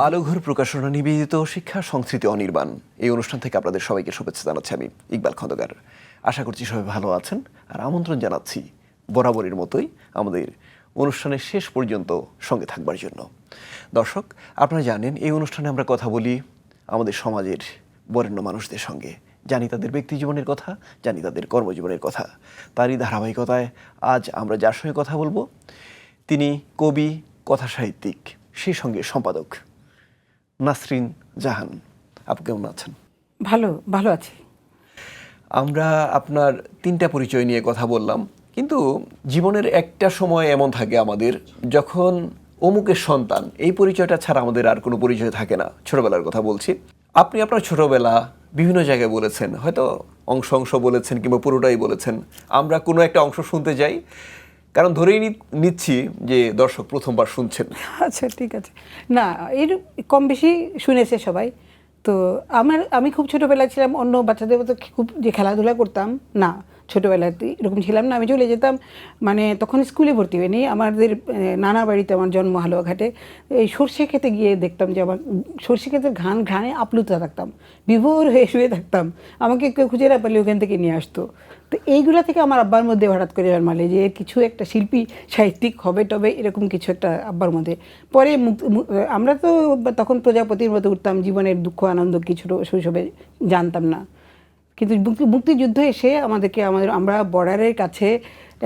আলোঘর প্রকাশনা নিবেদিত শিক্ষা সংস্কৃতি অনির্বাণ এই অনুষ্ঠান থেকে আপনাদের সবাইকে শুভেচ্ছা জানাচ্ছি আমি ইকবাল খন্দকার। আশা করছি সবাই ভালো আছেন আর আমন্ত্রণ জানাচ্ছি বরাবরের মতোই আমাদের অনুষ্ঠানের শেষ পর্যন্ত সঙ্গে থাকবার জন্য। দর্শক, আপনারা জানেন এই অনুষ্ঠানে আমরা কথা বলি আমাদের সমাজের বরেণ্য মানুষদের সঙ্গে, জানি তাদের ব্যক্তি জীবনের কথা, জানি তাদের কর্মজীবনের কথা। তারই ধারাবাহিকতায় আজ আমরা যার সঙ্গে কথা বলবো তিনি কবি, কথা সাহিত্যিক, সেই সঙ্গে সম্পাদক নাসরিন জাহান। আপনি কেমন আছেন? ভালো আছি। আমরা আপনার তিনটা পরিচয় নিয়ে কথা বললাম, কিন্তু জীবনের একটা সময় এমন থাকে আমাদের যখন অমুকের সন্তান এই পরিচয়টা ছাড়া আমাদের আর কোনো পরিচয় থাকে না। ছোটবেলার কথা বলছি। আপনি আপনার ছোটবেলা বিভিন্ন জায়গায় বলেছেন, হয়তো অংশ বলেছেন কিংবা পুরোটাই বলেছেন। আমরা কোনো একটা অংশ শুনতে যাই, কারণ ধরেই নিচ্ছি যে দর্শক প্রথমবার শুনছেন। আচ্ছা, ঠিক আছে। না, এর কম বেশি শুনেছে সবাই। তো আমি খুব ছোটোবেলায় ছিলাম অন্য বাচ্চাদের মতো খুব যে খেলাধুলা করতাম না, ছোটোবেলাতে এরকম ছিলাম না। আমি চলে যেতাম, মানে তখন স্কুলে ভর্তি হয়নি, আমাদের নানা বাড়িতে আমার জন্ম হালুয়াঘাটে। এই সর্ষে খেতে গিয়ে দেখতাম যে আমার সর্ষে ক্ষেতের ঘানে আপ্লুত থাকতাম, বিভোর হয়ে শুয়ে থাকতাম। আমাকে কেউ খুঁজে না পারলে ওখান থেকে নিয়ে আসতো। তো এইগুলা থেকে আমার আব্বার মধ্যে হঠাৎ করে জন্মালে যে কিছু একটা শিল্পী সাহিত্যিক হবে টবে, এরকম কিছু একটা আব্বার মধ্যে। পরে আমরা তো তখন প্রজাপতির মতো উঠতাম, জীবনের দুঃখ আনন্দ কিছু শৈশবে জানতাম না। কিন্তু মুক্তিযুদ্ধ এসে আমরা বর্ডারের কাছে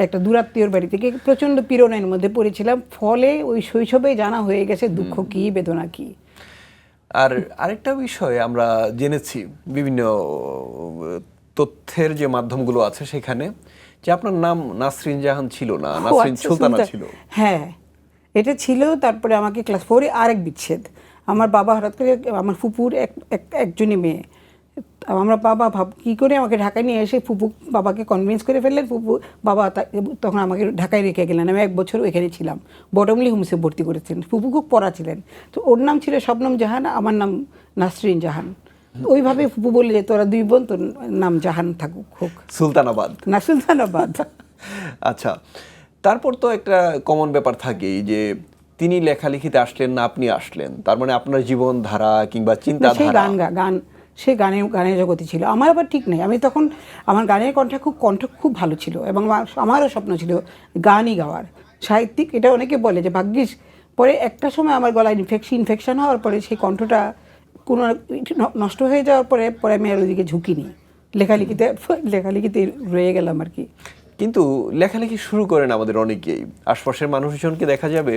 একটা দূরাত্মীয়র বাড়ি থেকে প্রচণ্ড পীড়নের মধ্যে পড়েছিলাম। ফলে ওই শৈশবে জানা হয়ে গেছে দুঃখ কী, বেদনা কী। আর আরেকটা বিষয় আমরা জেনেছি বিভিন্ন তথ্যের যে মাধ্যমগুলো আছে সেখানে, যে আপনার নাম নাসরিন জাহান ছিল না, নাসরিন সুলতানা ছিল। হ্যাঁ, এটা ছিল। তারপরে আমাকে ক্লাস 4-এ আরেক বিচ্ছেদ। আমার বাবা হঠাৎ করে, আমার ফুপুর একজনই মেয়ে, আমরা বাবা কী করে আমাকে ঢাকায় নিয়ে এসে ফুপু বাবাকে কনভিন্স করে ফেললেন। বাবা তখন আমাকে ঢাকায় রেখে গেলেন। আমি 1 বছর ওইখানে ছিলাম, বটমলি হোমসে ভর্তি করেছেন। ফুপু খুব পড়া ছিলেন, তো ওর নাম ছিল শবনম জাহান, আমার নাম নাসরিন জাহান। ওইভাবে ফুপু বললে যে তোরা 2 বোন, তোর নাম জাহান থাকুক, হোক সুলতানাবাদ না, সুলতানাবাদ। আচ্ছা, তারপর তো একটা কমন ব্যাপার থাকেই যে তিনি লেখালেখিতে আসলেন না আপনি আসলেন, তার মানে আপনার জীবনধারা কিংবা চিন্তাধারা, সে গানের জগতে ছিল। আমার আবার ঠিক নেই, আমি তখন আমার গানের কণ্ঠ খুব ভালো ছিল এবং আমারও স্বপ্ন ছিল গানই গাওয়ার, সাহিত্যিক। এটা অনেকে বলে যে ভাগ্যিস। পরে একটা সময় আমার গলায় ইনফেকশন হওয়ার পরে সেই কণ্ঠটা কোনো নষ্ট হয়ে যাওয়ার পরে আমি আর ওইদিকে ঝুঁকিনি, লেখালেখিতে রয়ে গেলাম আর কি। কিন্তু লেখালেখি শুরু করেন আমাদের অনেকেই। আশপাশের মানুষজনকে দেখা যাবে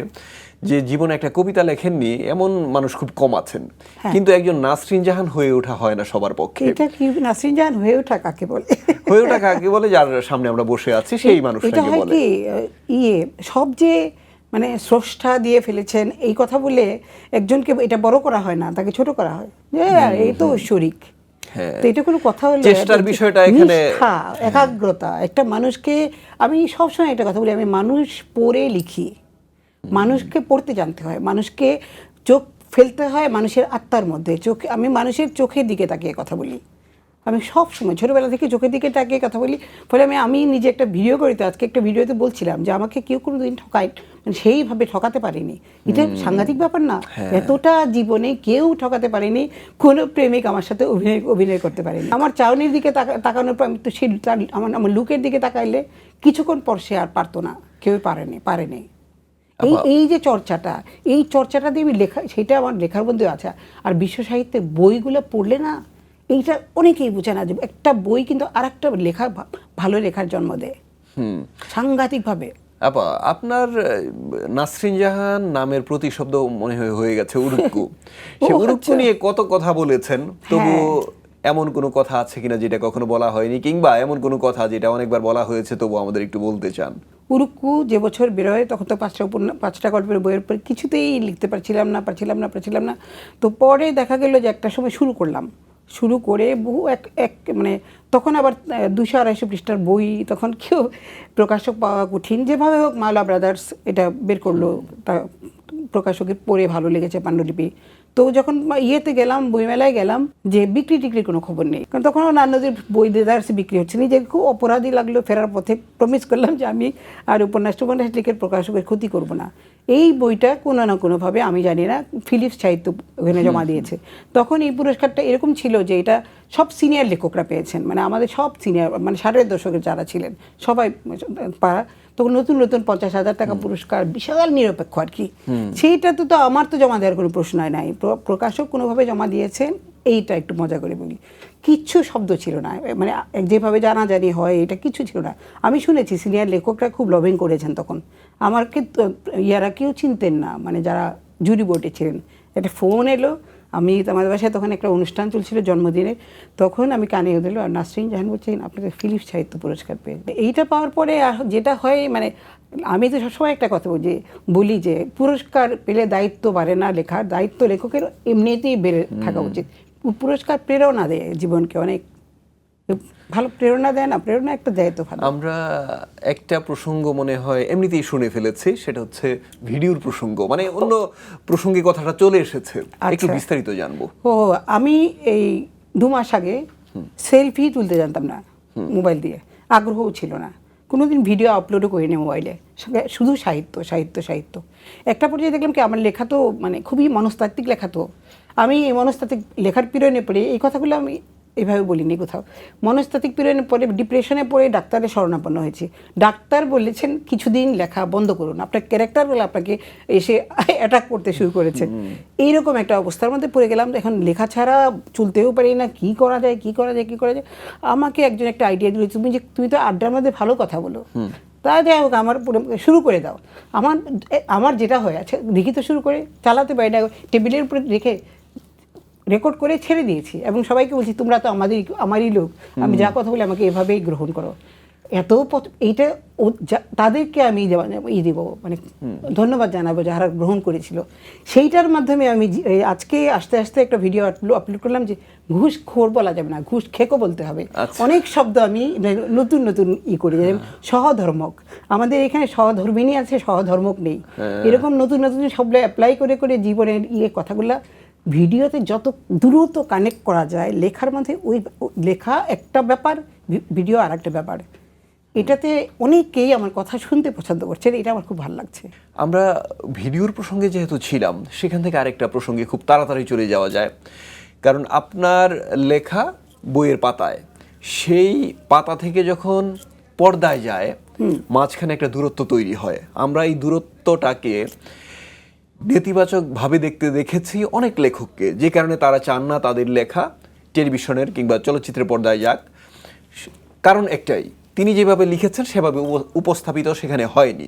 যে জীবনে একটা কবিতা লেখেননি এমন মানুষ খুব কম আছেন, কিন্তু একজন নাসরিন জাহান হয়ে ওঠা হয় না সবার পক্ষে। এটা কি নাসরিন জাহান হয়ে ওঠা কাকে বলে? হয়ে ওঠা কাকে বলে? যার সামনে আমরা বসে আছি সেই মানুষটাকে বলে। কি সব যে মানে স্রষ্টা দিয়ে ফেলেছেন এই কথা বলে একজনকে এটা বড় করা হয় না, তাকে ছোট করা হয় যে এই তো ঐশ্বরিক। তো এটা কোনো কথা হলো? চেষ্টার বিষয়টা এখানে, একাগ্রতা। একটা মানুষকে, আমি সবসময় একটা কথা বলি, আমি মানুষ পড়ে লিখি। মানুষকে পড়তে জানতে হয়, মানুষকে চোখ ফেলতে হয় মানুষের আত্মার মধ্যে। আমি মানুষের চোখের দিকে তাকিয়ে কথা বলি। আমি সব সময় ছোটোবেলা থেকে চোখের দিকে তাকিয়ে কথা বলি। ফলে আমি নিজে একটা ভিডিও করি, তো আজকে একটা ভিডিওতে বলছিলাম যে আমাকে কেউ কোনো দিন মানে সেইভাবে ঠকাতে পারেনি। এটা সাংঘাতিক ব্যাপার না? এতটা জীবনে কেউ ঠকাতে পারেনি, কোনো প্রেমিক আমার সাথে অভিনয় করতে পারেনি। আমার চাউনির দিকে তাকানোর পর আমি তো সেই আমার লুকের দিকে তাকাইলে কিছুক্ষণ পর সে আর পারতো না, কেউ পারেনি। এই যে এই চর্চাটা দিয়ে আমি সেটা আমার লেখার মধ্যে আছে। আর বিশ্ব সাহিত্যের বইগুলো পড়লে না, এইটা অনেকেই বোঝে না যে একটা বই কিন্তু আর একটা ভালো লেখার জন্ম দেয় সাংঘাতিকভাবে। আপা, আপনার নাসরিন জাহান নামের প্রতিশব্দ মনে হয়ে গেছে উরুক্কু। সে উরুক্কু নিয়ে কত কথা বলেছেন, তবু এমন কোনো কথা আছে কিনা যেটা কখনো বলা হয়নি, কিংবা এমন কোনো কথা যেটা অনেকবার বলা হয়েছে তবু আমাদের একটু বলতে চান? উরুক্কু যে বছর বেরোয় তখন তো 5টা গল্পের বইয়ের পরে কিছুতেই লিখতে পারছিলাম না। তো পরে দেখা গেল যে একটা সময় শুরু করে বহু মানে তখন আবার 200-250 পৃষ্ঠার বই, তখন কেউ প্রকাশক পাওয়া কঠিন। যেভাবে হোক মাওলা ব্রাদার্স এটা বের করলো, তা প্রকাশকের পড়ে ভালো লেগেছে পাণ্ডুলিপি। তো যখন ইয়েতে গেলাম, বইমেলায় গেলাম, যে বিক্রি টিক্রির কোনো খবর নেই, কারণ তখন নান্নদের বই দেদারসে বিক্রি হচ্ছে না। যে খুব অপরাধী লাগলো, ফেরার পথে প্রমিস করলাম যে আমি আর উপন্যাস লিখে প্রকাশকের ক্ষতি করব না। এই বইটা কোনো না কোনোভাবে, আমি জানি না, ফিলিপস সাহিত্য ওখানে জমা দিয়েছে। তখন এই পুরস্কারটা এরকম ছিল যে এটা সব সিনিয়র লেখকরা পেয়েছেন, মানে আমাদের সব সিনিয়র, মানে 60-এর দশকের যারা ছিলেন সবাই পারা। তখন নতুন 50,000 টাকা পুরস্কার, বিশাল নিরপেক্ষ আর কি। সেইটা তো আমার তো জমা দেওয়ার কোনো প্রশ্নই নাই। প্রকাশক কোনোভাবে জমা দিয়েছেন, এইটা একটু মজা করে বলি, কিচ্ছু শব্দ ছিল না, মানে যেভাবে জানাজানি হয় এটা কিছু ছিল না। আমি শুনেছি সিনিয়র লেখকরা খুব লবিং করেছেন তখন, আমাকে ইয়ারা কেউ চিনতেন না, মানে যারা জুরি বোর্ডে ছিলেন। একটা ফোন এলো, আমি আমাদের বাসায় তখন একটা অনুষ্ঠান চলছিল জন্মদিনে, তখন আমি কানে দিল আর নাসরিন জাহান বলছেন আপনাকে ফিলিপস সাহিত্য পুরস্কার পেয়ে। এইটা পাওয়ার পরে যেটা হয়, মানে আমি তো সবসময় একটা কথা বলি যে পুরস্কার পেলে দায়িত্ব বাড়ে না, লেখার দায়িত্ব লেখকের এমনিতেই বেড়ে থাকা উচিত। পুরস্কার প্রেরণা দেয় জীবনকে, অনেক ভালো প্রেরণা দেয় না, প্রেরণা একটা দেয় তো ভালো। আমরা একটা প্রসঙ্গ মনে হয় এমনিতেই শুনে ফেলেছি, সেটা হচ্ছে ভিডিওর প্রসঙ্গ, মানে অন্য প্রসঙ্গে কথাটা চলে এসেছে, একটু বিস্তারিত জানবো। ও আমি এই 2 মাস আগে সেলফি তুলতে জানতাম না মোবাইল দিয়ে, আগ্রহও ছিল না, কোনোদিন ভিডিও আপলোডও করিনি মোবাইলে, শুধু সাহিত্য। একটা পর্যায়ে দেখলাম কি আমার লেখা তো মানে খুবই মনস্তাত্ত্বিক লেখা, তো আমি এই মনস্তাত্ত্বিক লেখার পিছনে পড়ে এই কথাগুলো আমি এভাবে বলিনি কোথাও। মনস্তাত্ত্বিক পিরিয়ডে পরে ডিপ্রেশনে পড়ে ডাক্তারের শরণাপন্ন হয়েছি। ডাক্তার বলেছেন কিছুদিন লেখা বন্ধ করুন, আপনার ক্যারেক্টার বলে আপনাকে এসে অ্যাটাক করতে শুরু করেছে। এইরকম একটা অবস্থার মধ্যে পড়ে গেলাম, এখন লেখা ছাড়া চলতেও পারি না, কি করা যায়। আমাকে একজন একটা আইডিয়া দিল, তুমি তো আড্ডার মধ্যে ভালো কথা বলো, তাই যাই হোক আমার শুরু করে দাও। আমার যেটা হয়ে আছে লিখিত শুরু করে চালাতে পারি না, টেবিলের উপরে রেখে রেকর্ড করে ছেড়ে দিয়েছি এবং সবাইকে বলছি তোমরা তো আমারই লোক, আমি যা কথা বলি আমাকে এভাবেই গ্রহণ করো। এইটা তাদেরকে আমি দিব, মানে ধন্যবাদ জানাবো যারা গ্রহণ করেছিল। সেইটার মাধ্যমে আমি আজকে আস্তে আস্তে একটা ভিডিও আপলোড করলাম যে ঘুষ খোর বলা যাবে না, ঘুষ খেকো বলতে হবে। অনেক শব্দ আমি নতুন করি, যেমন সহধর্মক, আমাদের এখানে সহধর্মিনী আছে, সহধর্মক নেই, এরকম নতুন শব্দ অ্যাপ্লাই করে জীবনের কথাগুলা ভিডিওতে যত দ্রুত কানেক্ট করা যায় লেখার মধ্যে, ওই লেখা একটা ব্যাপার, ভিডিও আর একটা ব্যাপার। এটাতে অনেকেই আমার কথা শুনতে পছন্দ করছে, এটা আমার খুব ভালো লাগছে। আমরা ভিডিওর প্রসঙ্গে যেহেতু ছিলাম, সেখান থেকে আরেকটা প্রসঙ্গে খুব তাড়াতাড়ি চলে যাওয়া যায়, কারণ আপনার লেখা বইয়ের পাতায়, সেই পাতা থেকে যখন পর্দায় যায় মাঝখানে একটা দূরত্ব তৈরি হয়। আমরা এই দূরত্বটাকে নেতিবাচকভাবে দেখেছি অনেক লেখককে, যে কারণে তারা চান না তাদের লেখা টেলিভিশনের কিংবা চলচ্চিত্রের পর্দায় যাক। কারণ একটাই, তিনি যেভাবে লিখেছেন সেভাবে উপস্থাপিত সেখানে হয়নি।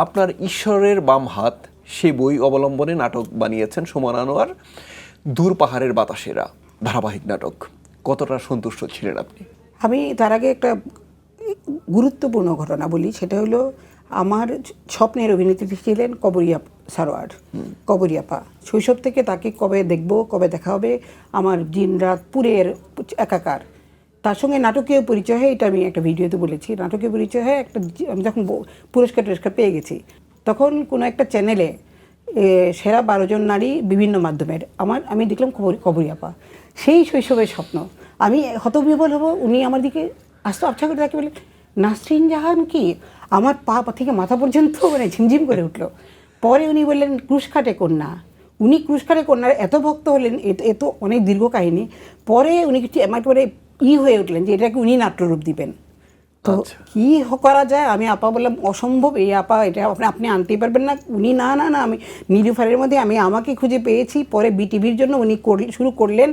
আপনার ঈশ্বরের বাম হাত, সে বই অবলম্বনে নাটক বানিয়েছেন সুমন আনোয়ার, দূর পাহাড়ের বাতাসেরা ধারাবাহিক নাটক। কতটা সন্তুষ্ট ছিলেন আপনি? আমি তার আগে একটা গুরুত্বপূর্ণ ঘটনা বলি, সেটা হলো আমার স্বপ্নের অভিনেত্রী ছিলেন কবরী সারোয়ার, কবরী আপা। শৈশব থেকে তাকে কবে দেখব, কবে দেখা হবে, আমার দিন রাত পুরের একাকার। তার সঙ্গে নাটকীয় পরিচয় হয়, এটা আমি একটা ভিডিওতে বলেছি। নাটকীয় পরিচয় হয় একটা, আমি যখন পুরস্কার পেয়ে গেছি, তখন কোনো একটা চ্যানেলে সেরা 12 জন নারী বিভিন্ন মাধ্যমের আমি দেখলাম কবরী আপা। সেই শৈশবের স্বপ্ন, আমি হতবিহ্বল হব, উনি আমার দিকে আসতো আবছা করে তাকে বলে নাসরিন জাহান কি, আমার পা থেকে মাথা পর্যন্ত মানে ঝিমঝিম করে উঠলো। পরে উনি বললেন ক্রুশকাটে কন্যা, উনি ক্রুশকাটে কন্যার এত ভক্ত হলেন, এ তো অনেক দীর্ঘ কাহিনী। পরে উনি একেবারে হয়ে উঠলেন যে এটাকে উনি নাট্যরূপ দিবেন। তো কি করা যায়, আমি আপা বললাম অসম্ভব, এই আপা এটা আপনি আনতেই পারবেন না। উনি না আমি নীলুফারের মধ্যে আমাকে খুঁজে পেয়েছি। পরে বিটিভির জন্য উনি শুরু করলেন,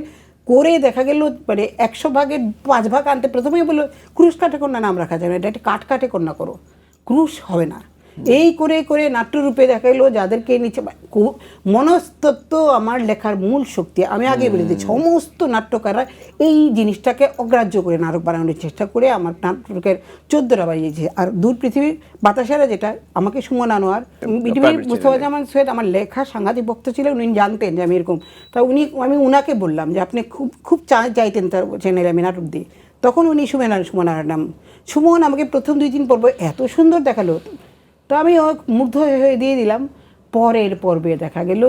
করে দেখা গেল মানে 100 ভাগের 5 ভাগ আনতে প্রথমেই বললো ক্রুশ কাটে কন্যা নাম রাখা যাবে না, এটা একটা কাটে কন্যা করো, ক্রুশ হবে না। এই করে নাট্যরূপে দেখা গেলো যাদেরকে নিচে। মনস্তত্ত্ব আমার লেখার মূল শক্তি, আমি আগে বলে দিই। সমস্ত নাট্যকাররা এই জিনিসটাকে অগ্রাহ্য করে নাটক বানানোর চেষ্টা করে আমার নাটকের 14টা বাজিয়েছে। আর দূর পৃথিবীর বাতাসেরা, যেটা আমাকে সুমন আনোয়ার, বিটিভির মুস্তফা জামান সৈয়দ আমার লেখা সাংঘাতিক ভক্ত ছিলেন, উনি জানতেন যে আমি এরকম। তা আমি উনাকে বললাম যে আপনি খুব চাইতেন তার চ্যানেলে আমি নাটক দিই। তখন উনি সুমন আনোয়ার নাম, সুমন আমাকে প্রথম 2-3 পর্ব এত সুন্দর দেখালো, তো আমি মুগ্ধ হয়ে দিয়ে দিলাম। পরের পর্বে দেখা গেল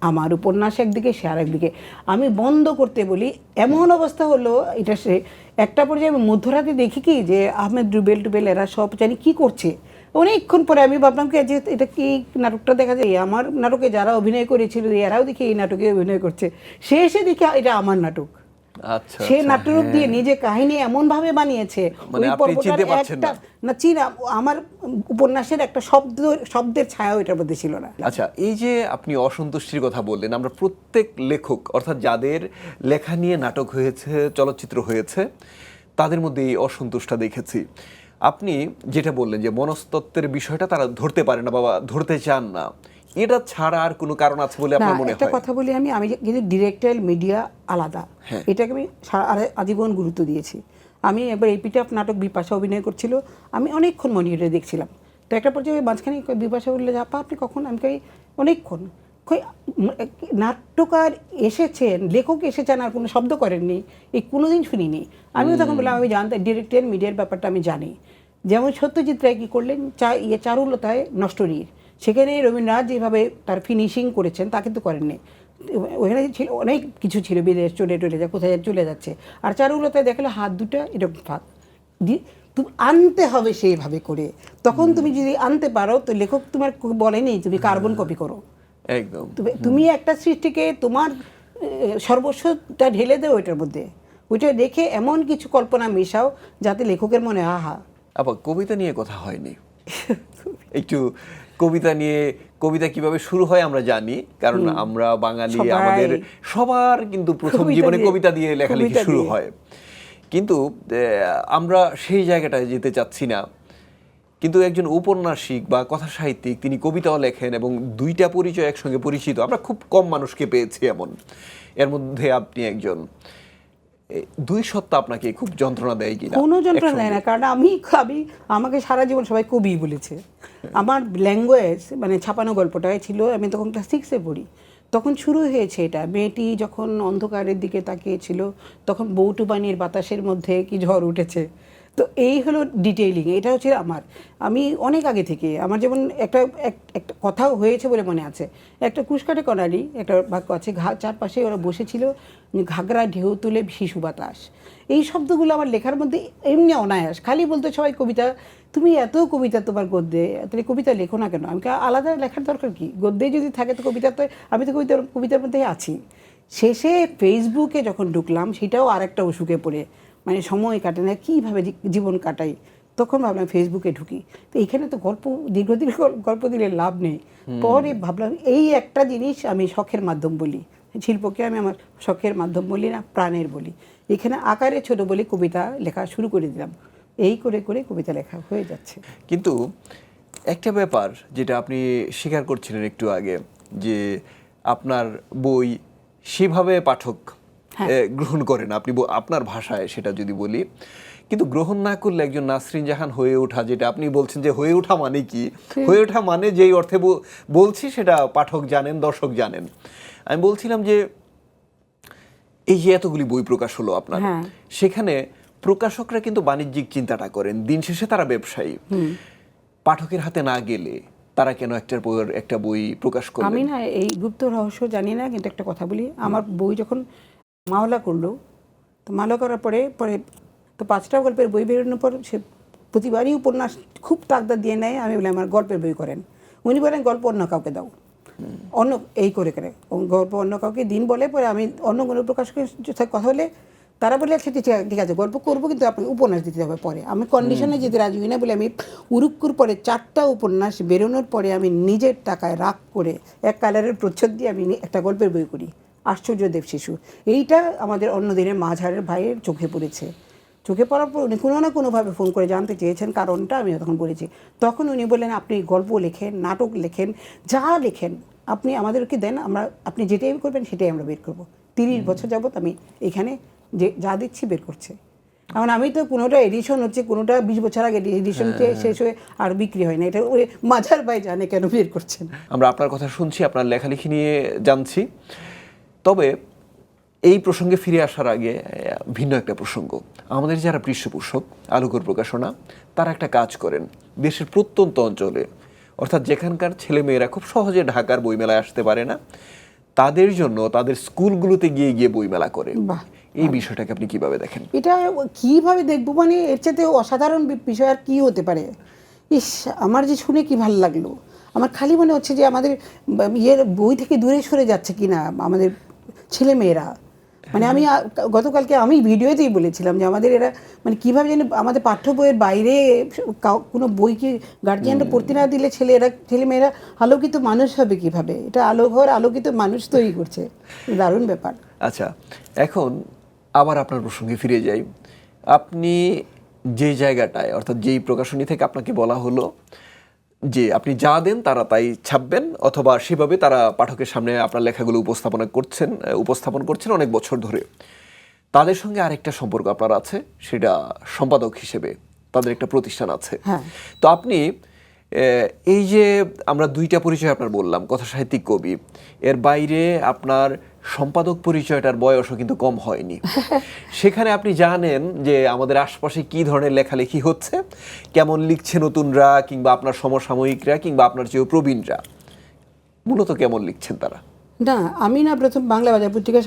আমার উপন্যাস একদিকে, সে আরেকদিকে। আমি বন্ধ করতে বলি, এমন অবস্থা হলো এটা, সে একটা পর্যায়ে আমি মধ্যরাতে দেখি কি যে আহমেদ রুবেল টুবেল এরা সব জানি কি করছে। অনেকক্ষণ পরে আমি ভাবলাম কি যে এটা কি নাটকটা দেখা যায়, আমার নাটকে যারা অভিনয় করেছিল এরাও দেখি এই নাটকে অভিনয় করছে। শেষে দেখি এটা আমার নাটক। আচ্ছা, সে আচ্ছা, নাট্যরূপ দিয়ে হ্যাঁ। নিজে কাহিনী এমন ভাবে বানিয়েছে, মানে ওই আপনি পর্বটার চিনতে পারছেন একটা না। না চিনা, আমার উপন্যাসের একটা শব্দের ছায়াও এটার মধ্যে ছিল না। আচ্ছা, এই যে আপনি অসন্তুষ্টির কথা বললেন, আমরা প্রত্যেক লেখক অর্থাৎ যাদের লেখা নিয়ে নাটক হয়েছে, চলচ্চিত্র হয়েছে, তাদের মধ্যে এই অসন্তোষটা দেখেছি। আপনি যেটা বললেন যে মনস্তত্ত্বের বিষয়টা তারা ধরতে পারে না, বাবা ধরতে চান না, এটা ছাড়া আর কোনো কারণ আছে বলে না, আপনার মনে একটা হয়? কথা বলি, আমি কিন্তু ডিরেক্টর মিডিয়া আলাদা, হ্যাঁ। এটাকে আমি আজীবন গুরুত্ব দিয়েছি। আমি একবার এপিটাফ নাটক বিপাশা অভিনয় করছিল, আমি অনেকক্ষণ মনিটরে দেখছিলাম। তো একটা পর্যায়ে মাঝখানে বিপাশা বললে যে আপা আপনি কখন, আমি কই অনেকক্ষণ, কই নাট্যকার এসেছেন, লেখক এসেছেন আর কোনো শব্দ করেননি, এই কোনোদিন শুনিনি। আমিও তখন বললাম আমি জানতাম ডিরেক্টর মিডিয়ার ব্যাপারটা আমি জানি। যেমন সত্যজিৎ রায় কী করলেন, চারুলতায় নষ্টরীর, সেখানে রবীন্দ্রনাথ যেভাবে তার ফিনিশিং করেছেন তা কিন্তু করেননি। ওখানে ছিল অনেক কিছু ছিল, বিদেশ চলে টলে যা কোথায় চলে যাচ্ছে, আর চারুলতায় দেখালো হাত দুটো এরকম ফাঁক, তুমি আনতে হবে সেইভাবে করে। তখন তুমি যদি আনতে পারো তো লেখক তোমার বলেনি তুমি কার্বন কপি করো, একদম। তুমি একটা সৃষ্টিকে তোমার সর্বস্বটা ঢেলে দেও ওইটার মধ্যে, ওইটা দেখে এমন কিছু কল্পনা মেশাও যাতে লেখকের মনে আহা। আবার কবিতা নিয়ে কথা হয়নি একটু। কবিতা নিয়ে, কবিতা কিভাবে শুরু হয় আমরা জানি, কারণ আমরা বাঙালি, সবাই। আমাদের সবার কিন্তু প্রথম কবিতা জীবনে দিয়ে, কবিতা দিয়ে লেখালেখি কবিতা শুরু দিয়ে। হয়। কিন্তু আমরা সেই জায়গাটায় যেতে চাচ্ছি না। কিন্তু একজন ঔপন্যাসিক বা কথা সাহিত্যিক, তিনি কবিতাও লেখেন এবং দুইটা পরিচয় একসঙ্গে পরিচিত আমরা খুব কম মানুষকে পেয়েছি এমন। এর মধ্যে আপনি একজন। দুই সত্তা আপনাকে খুব যন্ত্রণা দেয় কিনা? কোনো যন্ত্রণা দেয় না, কারণ আমি আমাকে সারা জীবন সবাই কবি বলেছে। আমার ল্যাঙ্গুয়েজ মানে ছাপানো গল্পটাই ছিল, আমি তখন ক্লাস 6-এ পড়ি, তখন শুরু হয়েছে এটা। মেয়েটি যখন অন্ধকারের দিকে তাকিয়েছিল, তখন বৌটুবানির বাতাসের মধ্যে কি ঝড় উঠেছে। তো এই হলো ডিটেইলিং, এটা হচ্ছে আমি অনেক আগে থেকে আমার যেমন একটা কথাও হয়েছে বলে মনে আছে। একটা কুশকাটে কনারি একটা বাক্য আছে, চারপাশে ওরা বসেছিল, ঘাগরা ঢেউ তুলে শিশু বাতাস। এই শব্দগুলো আমার লেখার মধ্যে এমনি অনায়াস, খালি বলতে সবাই কবিতা, তুমি এত কবিতা তোমার গদ্যে, তাহলে কবিতা লেখো না কেন? আমি আলাদা লেখার দরকার কি, গদ্যে যদি থাকে তো কবিতা, তো আমি তো কবিতার মধ্যেই আছি। শেষে ফেসবুকে যখন ঢুকলাম, সেটাও আরেকটা অসুখে পড়ে, মানে সময় কাটে না, কীভাবে জীবন কাটাই, তখন ভাবলাম ফেসবুকে ঢুকি। তো এইখানে তো দীর্ঘদিন গল্প দিলে লাভ নেই। পরে ভাবলাম এই একটা জিনিস আমি শখের মাধ্যম বলি, শিল্পকে আমি আমার শখের মাধ্যম বলি না, প্রাণের বলি। এখানে আকারে ছোট বলে কবিতা লেখা শুরু করে দিলাম, এই করে করে কবিতা লেখা হয়ে যাচ্ছে। কিন্তু একটা ব্যাপার যেটা আপনি স্বীকার করছিলেন একটু আগে, যে আপনার বই সেভাবে পাঠক গ্রহণ করেন, আপনি আপনার ভাষায় সেটা যদি বলি, কিন্তু গ্রহণ না করলে একজন নাসরিন জাহান হয়ে ওঠা, যেটা আপনি বলছেন যে হয়ে ওঠা মানে কি, হয়ে ওঠা মানে যেই অর্থে বলছি সেটা পাঠক জানেন, দর্শক জানেন। আমি বলছিলাম যে এই যে এতগুলি বই প্রকাশ হলো আপনার, সেখানে প্রকাশকরা কিন্তু বাণিজ্যিক চিন্তাটা করেন, দিন শেষে তারা ব্যবসায়ী। পাঠকের হাতে না গেলে তারা কেন একটার পর একটা বই প্রকাশ করলেন? আমি না এই গুপ্ত রহস্য জানি না, কিন্তু একটা কথা বলি, আমার বই যখন মাওলা করলো, তো মাওলা করার পরে তো 5টা গল্পের বই বেরোনোর পর সে প্রতিবারই উপন্যাস খুব তাকদা দিয়ে নেয়। আমি বলি আমার গল্পের বই করেন, উনি বলেন গল্প অন্য কাউকে দাও, অন্য এই করে গল্প অন্য কাউকে দিন বলে। পরে আমি অন্য কোনো প্রকাশকের সাথে কথা হলে তারা বলে আচ্ছা ঠিক আছে গল্প করবো, কিন্তু আপনাকে উপন্যাস দিতে হবে পরে। আমি কন্ডিশনে যেতে রাজি হই না বলে আমি উরুক্কুর পরে 4টা উপন্যাস বেরোনোর পরে আমি নিজের টাকায় রাগ করে এক কালারের প্রচ্ছদ দিয়ে আমি একটা গল্পের বই করি, আশ্চর্য দেব শিশু। এইটা আমাদের অন্য দিনের মাঝারের ভাইয়ের চোখে পড়েছে। চোখে পড়ার পর উনি কোনো না কোনোভাবে ফোন করে জানতে চেয়েছেন কারণটা, আমি তখন বলেছি। তখন উনি বললেন আপনি গল্প লেখেন, নাটক লেখেন, যা লেখেন আপনি আমাদেরকে দেন, আপনি যেটাই করবেন সেটাই আমরা বের করবো। 30 বছর যাবত আমি এখানে যে যা দিচ্ছি বের করছে। এখন আমি তো কোনোটা এডিশন হচ্ছে, কোনোটা 20 বছর আগে এডিশন শেষ হয়ে আর বিক্রি হয় না, এটা ওই মাঝার ভাই জানে কেন বের করছেন। আমরা আপনার কথা শুনছি, আপনার লেখালেখি নিয়ে জানছি। তবে এই প্রসঙ্গে ফিরে আসার আগে ভিন্ন একটা প্রসঙ্গ, আমাদের যারা পৃষ্ঠপোষক আলোকর প্রকাশনা, তারা একটা কাজ করেন দেশের প্রত্যন্ত অঞ্চলে, অর্থাৎ যেখানকার ছেলেমেয়েরা খুব সহজে ঢাকার বইমেলায় আসতে পারে না, তাদের জন্য তাদের স্কুলগুলোতে গিয়ে গিয়ে বইমেলা করে। বাহ, এই বিষয়টাকে আপনি কিভাবে দেখেন? এটা কিভাবে দেখবো, মানে এর চেয়ে অসাধারণ বিষয় আর কি হতে পারে। ইস, আমার যে শুনে কি ভালো লাগলো। আমার খালি মনে হচ্ছে যে আমাদের ইয়ের বই থেকে দূরে সরে যাচ্ছে কিনা আমাদের ছেলে মেয়েরা। মানে আমি গতকালকে আমি ভিডিওতেই বলেছিলাম যে আমাদের এরা মানে কীভাবে যেন আমাদের পাঠ্য বইয়ের বাইরে কোনো বইকে গার্জিয়ানরা পড়তে না দিলে ছেলেমেয়েরা আলোকিত মানুষ হবে কিভাবে। এটা আলোঘর আলোকিত মানুষ তৈরি করছে, দারুণ ব্যাপার। আচ্ছা, এখন আবার আপনার প্রসঙ্গে ফিরে যাই। আপনি যে জায়গাটায়, অর্থাৎ যেই প্রকাশনী থেকে আপনাকে বলা হলো যে আপনি যা দেন তারা তাই ছাপবেন, অথবা সেভাবে তারা পাঠকের সামনে আপনার লেখাগুলো উপস্থাপন করছেন অনেক বছর ধরে, তাদের সঙ্গে আরেকটা সম্পর্ক আপনার আছে, সেটা সম্পাদক হিসেবে তাদের একটা প্রতিষ্ঠান আছে। হ্যাঁ। তো আপনি এই যে আমরা দুইটা পরিচয় আপনার বললাম, কথা সাহিত্যিক, কবি, এর বাইরে আপনার সম্পাদক পরিচয়টার বয়সও কিন্তু কম হয়নি। সেখানে আপনি জানেন যে আমাদের আশপাশে কি ধরনের লেখালেখি হচ্ছে, কেমন লিখছে নতুনরা, কিংবা আপনার সমসাময়িকরা, কিংবা আপনার চেয়েও প্রবীণরা মূলত কেমন লিখছেন তারা। না, আমি না প্রথম বাংলা বাজার পত্রিকার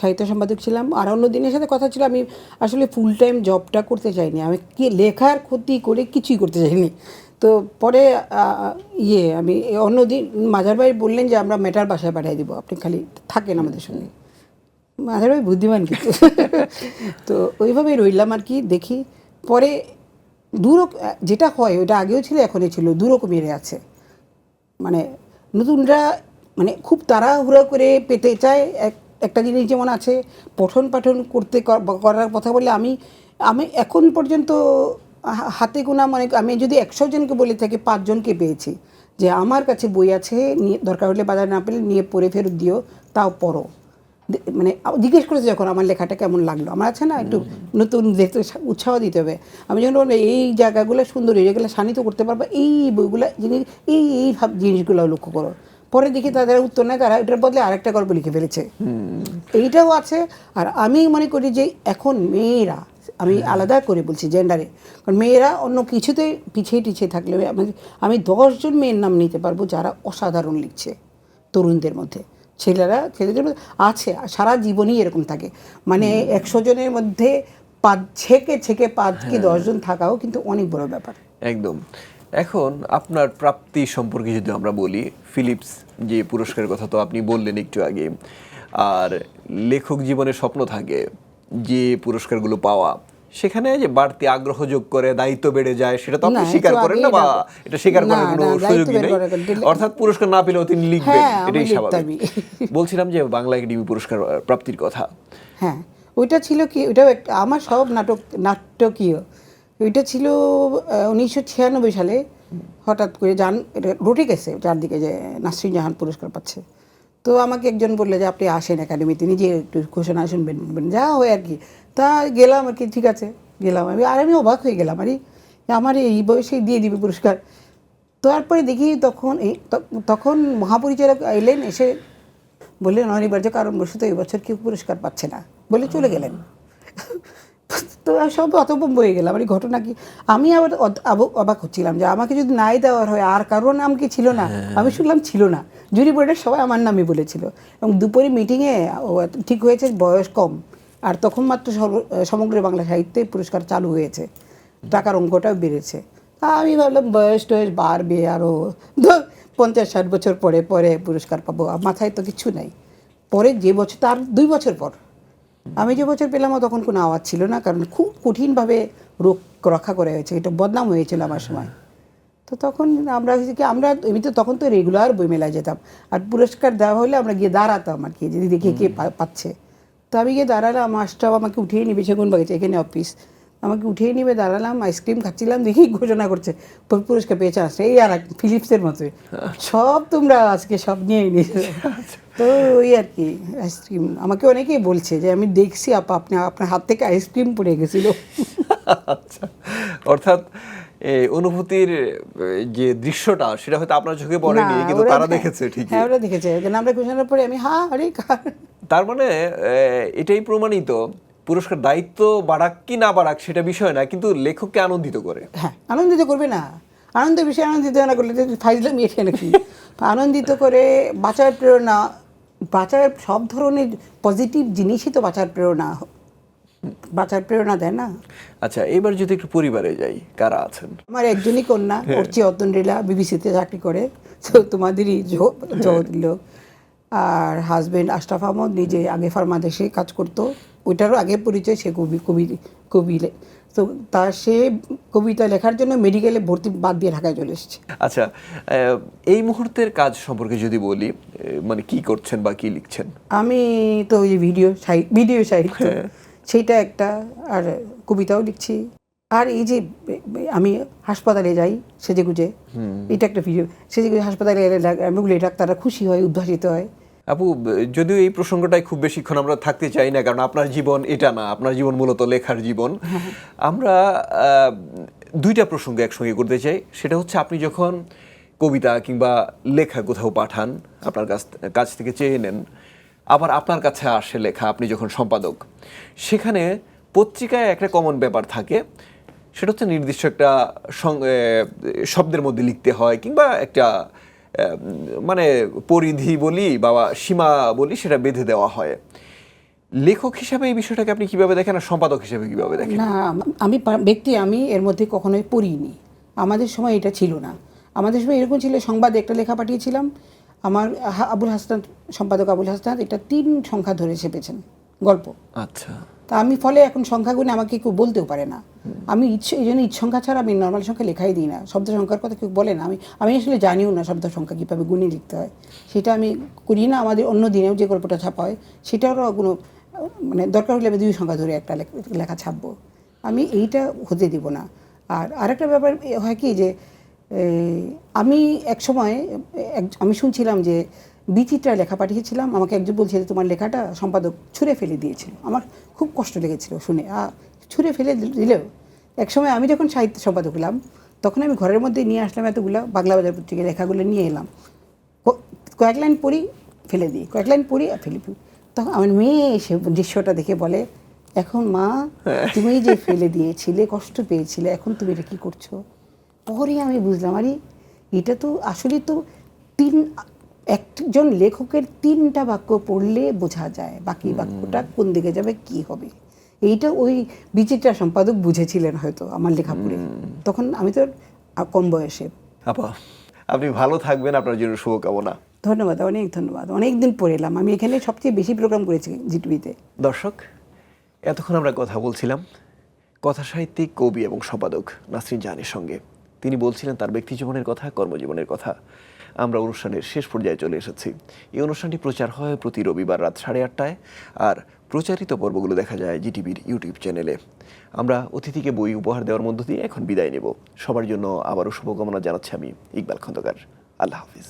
সাহিত্য সম্পাদক ছিলাম। আর অন্য দিনের সাথে কথা ছিল, আমি আসলে ফুল টাইম জবটা করতে চাইনি। আমি কি লেখার ক্ষতি করে কিছুই করতে চাইনি। তো পরে আমি অন্য দিন মাঝার ভাই বললেন যে আমরা মেটার বাসায় পাঠিয়ে দিব, আপনি খালি থাকেন আমাদের সঙ্গে। মাঝার ভাই বুদ্ধিমান কিন্তু। তো ওইভাবেই রইলাম আর কি। দেখি পরে যেটা হয় ওইটা আগেও ছিল, এখনই ছিল, দুরকমের আছে। মানে নতুনরা মানে খুব তাড়াহুড়ো করে পেতে চায় একটা জিনিস, যেমন আছে পঠন পাঠন করার কথা বললে আমি এখন পর্যন্ত হাতে গোনা, মানে আমি যদি 100 জনকে বলে থাকি 5 জনকে পেয়েছি যে আমার কাছে বই আছে, দরকার হলে বাজার না পেলে নিয়ে পড়ে ফেরত দিও, তাও পড়ো। মানে জিজ্ঞেস করেছে যখন আমার লেখাটা কেমন লাগলো, আমার আছে না একটু নতুন দেখতে উৎসাহ দিতে হবে। আমি যখন বলবো এই জায়গাগুলো সুন্দর, এই জায়গাগুলো শানিত করতে পারবো, এই বইগুলো এই জিনিসগুলো লক্ষ্য করো। পরে দেখি তাদের উত্তর নেই, তারা এটার বদলে আরেকটা গল্প লিখে ফেলেছে। এইটাও আছে। আর আমি মনে করি যে এখন মেয়েরা, আমি আলাদা করে বলছি জেন্ডারে, কারণ মেয়েরা অন্য কিছুতে পিছিয়ে থাকলে আমি 10 জন মেয়ের নাম নিতে পারবো যারা অসাধারণ লিখছে তরুণদের মধ্যে। ছেলেদের মধ্যে আছে, সারা জীবনই এরকম থাকে। মানে 100 জনের মধ্যে 5 কি 10 জন থাকাও কিন্তু অনেক বড় ব্যাপার। একদম। এখন আপনার প্রাপ্তি সম্পর্কে যদি আমরা বলি, ফিলিপস যে পুরস্কারের কথা তো আপনি বললেন একটু আগে, আর লেখক জীবনের স্বপ্ন থাকে যে পুরস্কারগুলো পাওয়া, সেখানে যে বাড়তি আগ্রহ যোগ করে, দায়িত্ব বেড়ে যায়, সেটা তো আপনি স্বীকার করেন না, বা এটা স্বীকার করার কোনো সুযোগই নেই। অর্থাৎ পুরস্কার না পেলেও তিনি লিখবেন, এটাই স্বাভাবিক। বলছিলাম যে বাংলা একাডেমি পুরস্কার প্রাপ্তির কথা। হ্যাঁ, ওইটা ছিল কি, ওইটাও আমার সব নাটকীয়। ওইটা ছিল 1996 সালে হঠাৎ করে রটে গেছে চারদিকে যে নাসরিন জাহান পুরস্কার পাচ্ছে। তো আমাকে একজন বললে যে আপনি আসেন একাডেমিতে, নিজে একটু ঘোষণা শুনবেন, যা হয় আর কি। তা গেলাম আর কি, ঠিক আছে গেলাম। আমি অবাক হয়ে গেলাম, আমার এই বয়সে দিয়ে দিবে পুরস্কার। তারপরে দেখি তখন মহাপরিচালক এলেন, এসে বললেন অনিবার্য কারণবশত এই বছর কেউ পুরস্কার পাচ্ছে না বলে চলে গেলেন। তো সব হতভম্ব হয়ে গেলাম। মানে ঘটনা কি, আমি আবার অবাক হচ্ছিলাম যে আমাকে যদি নাই দেওয়ার হয়, আর কারোর নাম কি ছিল না? আমি শুনলাম ছিল না, জুরি বোর্ডের সবাই আমার নামই বলেছিল। এবং দুপুরে মিটিংয়ে ঠিক হয়েছে বয়স কম, আর তখন মাত্র সমগ্র বাংলা সাহিত্যে পুরস্কার চালু হয়েছে, টাকার অঙ্কটাও বেড়েছে। আমি ভাবলাম বয়স টয়স বাড়বে, আরও 50-60 বছর পরে পুরস্কার পাবো, মাথায় তো কিছু নাই। পরে যে বছর, তার 2 বছর পর আমি যে বছর পেলাম, তখন কোনো আওয়াজ ছিল না, কারণ খুব কঠিনভাবে রক্ষা করা হয়েছে, এটা বদনাম হয়েছিল আমার সময়। তো তখন আমরা এমনিতে তখন তো রেগুলার বইমেলায় যেতাম, আর পুরস্কার দেওয়া হলে আমরা গিয়ে দাঁড়াতাম আর কি, যদি দেখি কে পাচ্ছে। তো আমি গিয়ে দাঁড়ালাম, মাস্টার আমাকে উঠিয়ে নিবে, সেগুন বাগিচা এখানে অফিস, আমাকে উঠিয়ে নিবে, দাঁড়ালাম, আইসক্রিম খাচ্ছিলাম, দেখি ঘোষণা করছে পুরস্কার পেয়েছে আসছে, এই আর ফিলিপসের মতোই সব তোমরা আজকে সব নিয়েই নিয়েছো। তো ওই আর কি আইসক্রিম, আমাকে অনেকেই বলছে যে আমি দেখছি আপনার হাত থেকে আইসক্রিম পড়ে গেছিল। আচ্ছা, অর্থাৎ অনুভূতির যে দৃশ্যটা, সেটা হয়তো আপনার চোখে পড়েনি, কিন্তু তারা দেখেছে ঠিকই। হ্যাঁ, ওরা দেখেছে। আমরা ঘোষণার পরে আমি তার মানে এটাই প্রমাণিত, পুরস্কার দায়িত্ব বাড়াক কি না বাড়াক সেটা বিষয় না, কিন্তু লেখককে আনন্দিত করে। হ্যাঁ, আনন্দিত করবে না, আনন্দের বিষয়ে আনন্দিত না করলে ফাইজলামি এসে নাকি। আনন্দিত করে, বাঁচার প্রেরণা বাঁচার সব ধরনের পজিটিভ জিনিসই তো বাঁচার প্রেরণা দেয় না। আচ্ছা, এবার যদি একটু পরিবারে যাই, কারা আছেন? আমার একজনই কন্যা, ওর চেয়ে অতনরিলা বিবিসিতে চাকরি করে, তো তোমাদেরই জোর লোক। আর হাজবেন্ড আশরাফ আহমদ নিজে আগে ফার্মাদেশে কাজ করতো, ওইটারও আগে পরিচয়, সে কবি তো সে কবিতা লেখার জন্য মেডিকেলে ভর্তি বাদ দিয়ে ঢাকায় চলে এসেছে। আচ্ছা, এই মুহূর্তের কাজ সম্পর্কে যদি বলি, মানে কি করছেন বা কি লিখছেন? আমি তো ওই ভিডিও সাহিত্য সেইটা একটা, আর কবিতাও লিখছি। আর এই যে আমি হাসপাতালে যাই সেজেগুজে, এটা একটা ভিডিও, সেজেগুজে হাসপাতালে আমি বলি ডাক্তাররা খুশি হয়, উদ্ভাসিত হয়। আপু, যদিও এই প্রসঙ্গটাই খুব বেশিক্ষণ আমরা থাকতে চাই না, কারণ আপনার জীবন এটা না, আপনার জীবন মূলত লেখার জীবন। আমরা দুইটা প্রসঙ্গ একসঙ্গে করতে চাই। সেটা হচ্ছে, আপনি যখন কবিতা কিংবা লেখা কোথাও পাঠান, আপনার কাছ থেকে চেয়ে নেন, আবার আপনার কাছে আসে লেখা, আপনি যখন সম্পাদক, সেখানে পত্রিকায় একটা কমন ব্যাপার থাকে, সেটা হচ্ছে নির্দিষ্ট একটা শব্দের মধ্যে লিখতে হয়, কিংবা একটা মানে পরিধি বলি বা সীমা বলি, সেটা বেঁধে দেওয়া হয়। লেখক হিসাবে এই বিষয়টাকে আপনি কিভাবে দেখেন, আর সম্পাদক হিসাবে কিভাবে দেখেন? না, আমি এর মধ্যে কখনোই পড়িনি। আমাদের সময় এটা ছিল না। আমাদের সময় এরকম ছিল, সংবাদে একটা লেখা পাঠিয়েছিলাম, আমার আবুল হাসনাত, সম্পাদক আবুল হাসনাত, এটা 3 সংখ্যা ধরে ছেপেছেন গল্প। আচ্ছা। তা আমি ফলে এখন সংখ্যা গুণে আমাকে কেউ বলতেও পারে না। আমি এই জন্য সংখ্যা ছাড়া আমি নর্মাল সংখ্যা লেখাই দিই না। শব্দ সংখ্যার কথা কেউ বলে না, আমি আসলে জানিও না শব্দ সংখ্যা কীভাবে গুণে লিখতে হয়, সেটা আমি করি না। আমাদের অন্য দিনেও যে গল্পটা ছাপা হয় সেটারও কোনো মানে দরকার হলে আমি 2 সংখ্যা ধরে একটা লেখা ছাপবো, আমি এইটা হতে দিব না। আর আরেকটা ব্যাপার হয় কি, যে আমি এক সময় আমি শুনছিলাম যে বিচিত্রা লেখা পাঠিয়েছিলাম, আমাকে একজন বলছে যে তোমার লেখাটা সম্পাদক ছুঁড়ে ফেলে দিয়েছিল। আমার খুব কষ্ট লেগেছিল শুনে। ছুঁড়ে ফেলে দিলেও, এক সময় আমি যখন সাহিত্য সম্পাদক হলাম, তখন আমি ঘরের মধ্যে নিয়ে আসলাম এতগুলো বাংলা বাজার পত্রিকায় লেখাগুলো নিয়ে এলাম, কয়েক লাইন পড়ি ফেলে দিই, কয়েক লাইন পড়ি আর ফেলে দিই। তখন আমার মেয়ে এসে দৃশ্যটা দেখে বলে, এখন মা তুমি যে ফেলে দিয়েছিলে, কষ্ট পেয়েছিলে, এখন তুমি এটা কী করছো? পরে আমি বুঝলাম, আরে এটা তো আসলে তো একজন লেখকের 3টা বাক্য পড়লে বোঝা যায় বাকি বাক্যটা কোন দিকে যাবে, কি হবে। এইটা ওই বিচিত্রা সম্পাদক বুঝেছিলেন হয়তো আমার লেখা পড়ে, তখন আমি তো কম বয়সে। আপা, আপনি ভালো থাকবেন, আপনার জন্য শুভকামনা। ধন্যবাদ, অনেক ধন্যবাদ। অনেক দিন পরে এলাম, আমি এখানে সবচেয়ে বেশি প্রোগ্রাম করেছি জিটিভিতে। দর্শক, এতক্ষণ আমরা কথা বলছিলাম কথা সাহিত্যিক, কবি এবং সম্পাদক নাসরিন জাহানের সঙ্গে। তিনি বলছিলেন তার ব্যক্তি জীবনের কথা, কর্মজীবনের কথা। আমরা অনুষ্ঠানের শেষ পর্যায়ে চলে এসেছি। এই অনুষ্ঠানটি প্রচার হয় প্রতি রবিবার রাত 8:30টায়, আর প্রচারিত পর্বগুলো দেখা যায় জিটিভির ইউটিউব চ্যানেলে। আমরা অতিথিকে বই উপহার দেওয়ার মধ্য দিয়ে এখন বিদায় নেব। সবার জন্য আবারও শুভকামনা জানাচ্ছি আমি, ইকবাল খন্দকার। আল্লাহ হাফিজ।